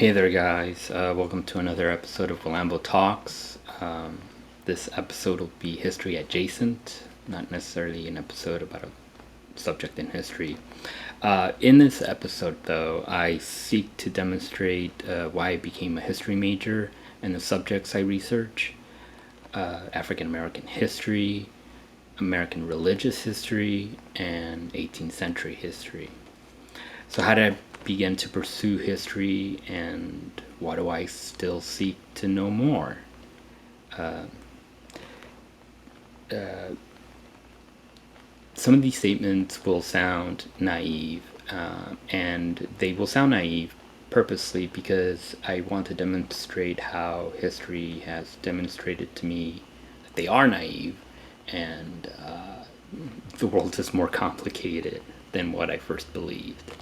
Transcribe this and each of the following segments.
Hey there, guys. Welcome to another episode of Willambeau Talks. This episode will be history adjacent, not necessarily an episode about a subject in history. In this episode, though, I seek to demonstrate why I became a history major and the subjects I research: African American history, American religious history, and 18th century history. So, how did I begin to pursue history, and why do I still seek to know more? Uh, uh, some of these statements will sound naive, and they will sound naive purposely because I want to demonstrate how history has demonstrated to me that they are naive, and the world is more complicated than what I first believed.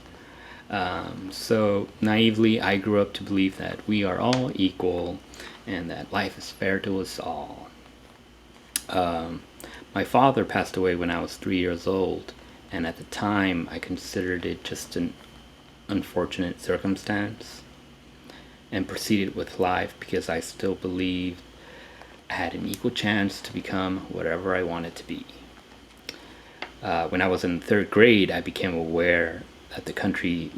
So naively, I grew up to believe that we are all equal and that life is fair to us all. Um, my father passed away when I was 3 years old, and at the time I considered it just an unfortunate circumstance and proceeded with life because I still believed I had an equal chance to become whatever I wanted to be. When I was in third grade, I became aware that the country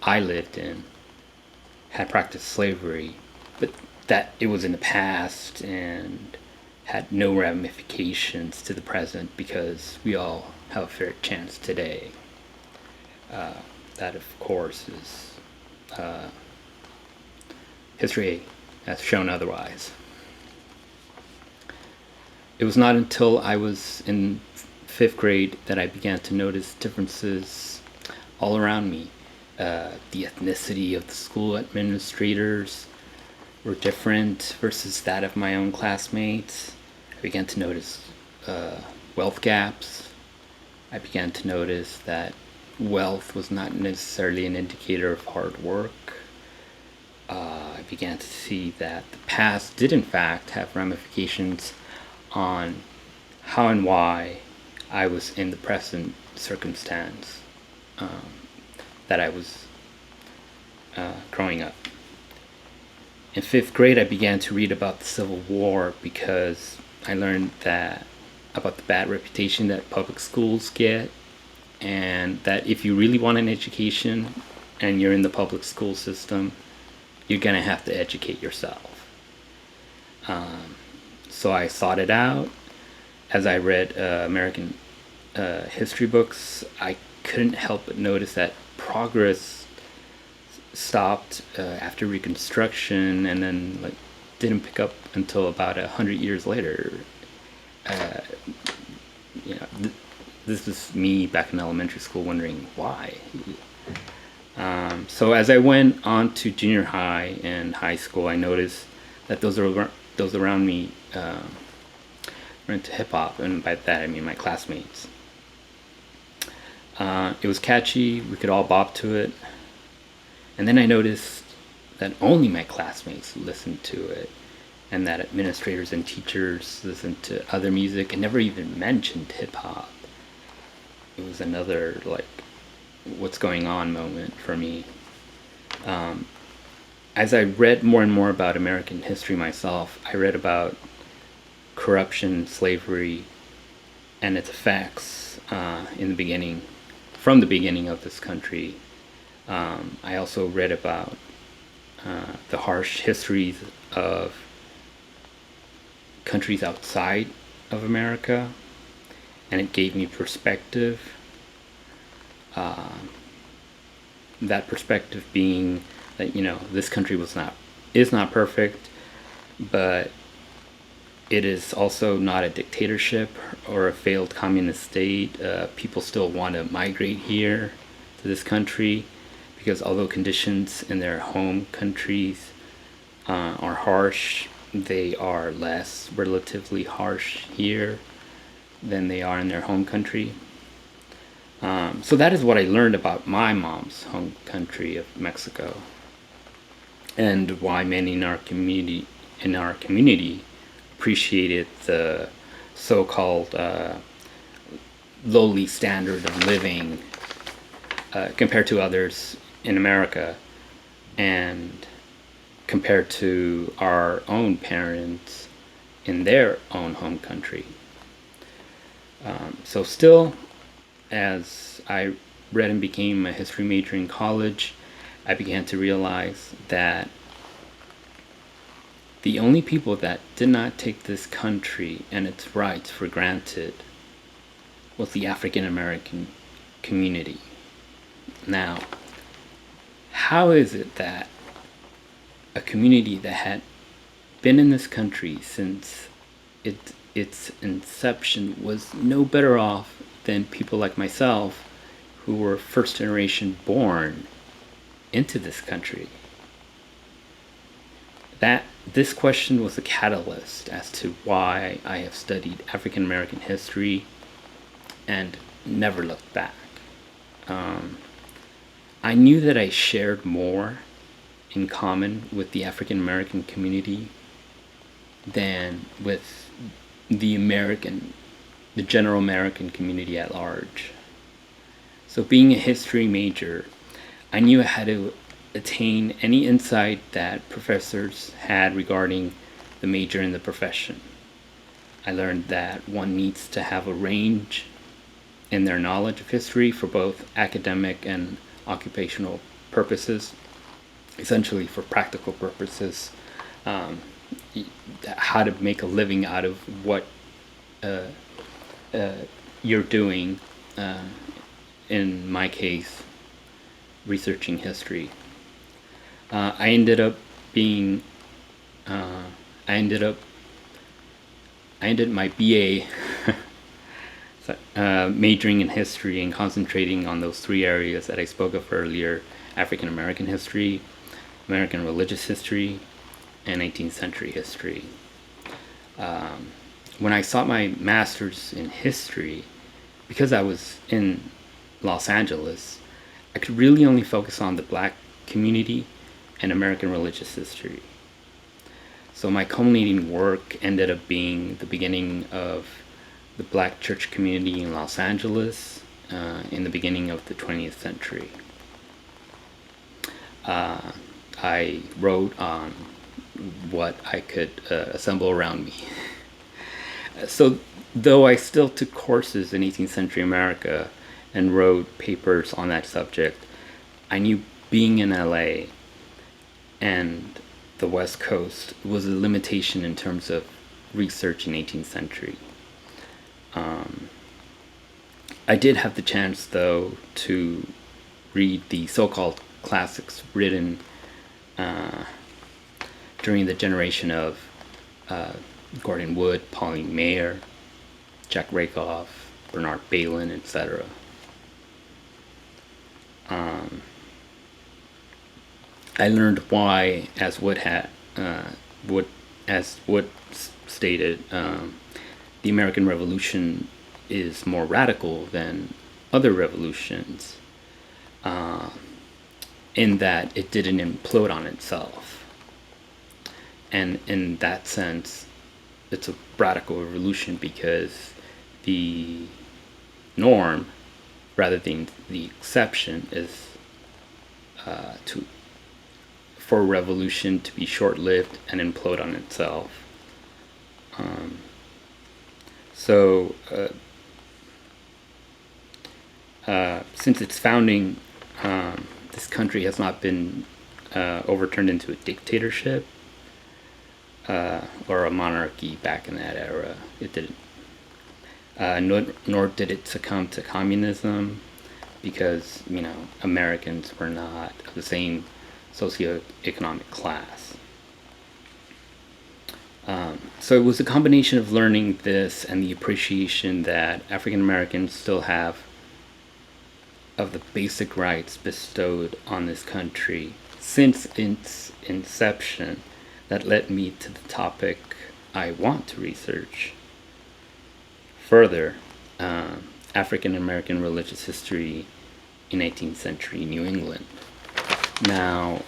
I lived in had practiced slavery, but that it was in the past and had no ramifications to the present because we all have a fair chance today. That, of course, is history has shown otherwise. It was not until I was in fifth grade that I began to notice differences all around me. The ethnicity of the school administrators were different versus that of my own classmates. I began to notice wealth gaps. I began to notice that wealth was not necessarily an indicator of hard work. I began to see that the past did in fact have ramifications on how and why I was in the present circumstance that I was growing up. In fifth grade, I began to read about the Civil War because I learned that about the bad reputation that public schools get, and that if you really want an education and you're in the public school system, you're gonna have to educate yourself. So I sought it out. As I read American history books, I couldn't help but notice that progress stopped after Reconstruction, and then didn't pick up until about 100 years later. Uh, this was me back in elementary school wondering why. So as I went on to junior high and high school, I noticed that those around me were into hip hop, and by that I mean my classmates. It was catchy, we could all bop to it. And then I noticed that only my classmates listened to it, and that administrators and teachers listened to other music and never even mentioned hip hop. It was another, what's going on moment for me. As I read more and more about American history myself, I read about corruption, slavery, and its effects from the beginning of this country. I also read about the harsh histories of countries outside of America, and it gave me perspective. That perspective being that this country is not perfect, but it is also not a dictatorship or a failed communist state. People still want to migrate here to this country because although conditions in their home countries are harsh, they are less relatively harsh here than they are in their home country. So that is what I learned about my mom's home country of Mexico, and why many in our community appreciated the so-called lowly standard of living compared to others in America. and compared to our own parents in their own home country. So still, as I read and became a history major in college, I began to realize that the only people that did not take this country and its rights for granted was the African American community. Now, how is it that a community that had been in this country since its inception was no better off than people like myself who were first generation born into this country? That this question was a catalyst as to why I have studied African American history and never looked back. I knew that I shared more in common with the African American community than with the general American community at large. So being a history major, I knew I had to attain any insight that professors had regarding the major and the profession. I learned that one needs to have a range in their knowledge of history for both academic and occupational purposes, essentially for practical purposes, how to make a living out of what you're doing, in my case, researching history. I ended up being, I ended my BA majoring in history and concentrating on those three areas that I spoke of earlier: African American history, American religious history, and 18th century history. When I sought my master's in history, because I was in Los Angeles, I could really only focus on the black community and American religious history. So my culminating work ended up being the beginning of the black church community in Los Angeles in the beginning of the 20th century. I wrote on what I could assemble around me. So though I still took courses in 18th century America and wrote papers on that subject, I knew being in LA and the West Coast was a limitation in terms of research in 18th century. I did have the chance, though, to read the so-called classics written during the generation of Gordon Wood, Pauline Maier, Jack Rakoff, Bernard Bailyn, etc. I learned why, as Wood stated, the American Revolution is more radical than other revolutions, in that it didn't implode on itself. And in that sense, it's a radical revolution because the norm, rather than the exception, is for a revolution to be short-lived and implode on itself. Since its founding, this country has not been overturned into a dictatorship or a monarchy back in that era. It didn't. Nor did it succumb to communism, because Americans were not of the same socioeconomic class. So it was a combination of learning this and the appreciation that African Americans still have of the basic rights bestowed on this country since its inception that led me to the topic I want to research. Further, African American religious history in 18th century New England. Now,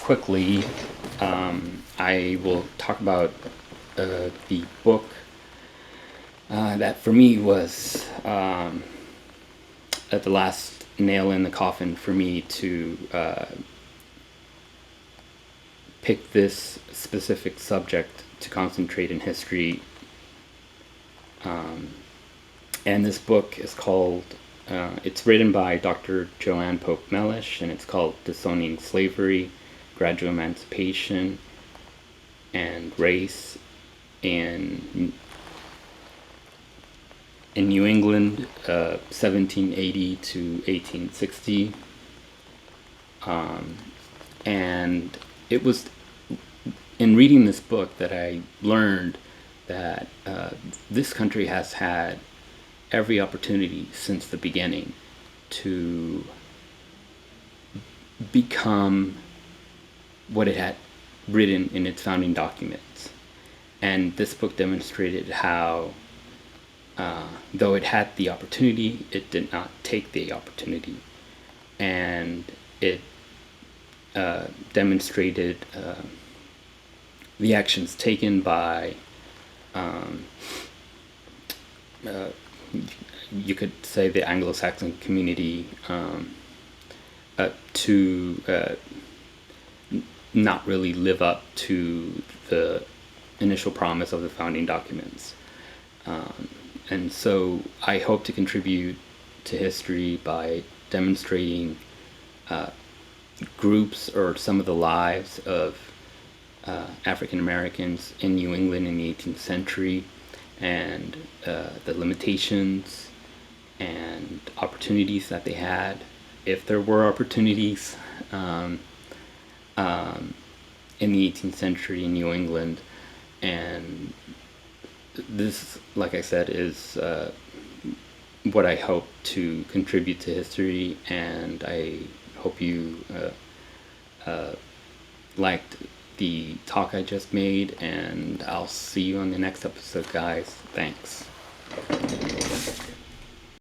quickly, I will talk about the book that for me was the last nail in the coffin for me to pick this specific subject to concentrate in history. And this book is called, it's written by Dr. Joanne Pope Mellish, and it's called Disowning Slavery, Gradual Emancipation, and Race in New England, 1780 to 1860. And it was in reading this book that I learned that this country has had every opportunity since the beginning to become what it had written in its founding documents. And this book demonstrated how, though it had the opportunity, it did not take the opportunity. And it demonstrated the actions taken by, you could say, the Anglo-Saxon community to not really live up to the initial promise of the founding documents. And so I hope to contribute to history by demonstrating groups or some of the lives of African Americans in New England in the 18th century, and the limitations and opportunities that they had, if there were opportunities, in the 18th century in New England. And this, like I said, is what I hope to contribute to history, and I hope you liked the talk I just made, and I'll see you on the next episode, guys. Thanks.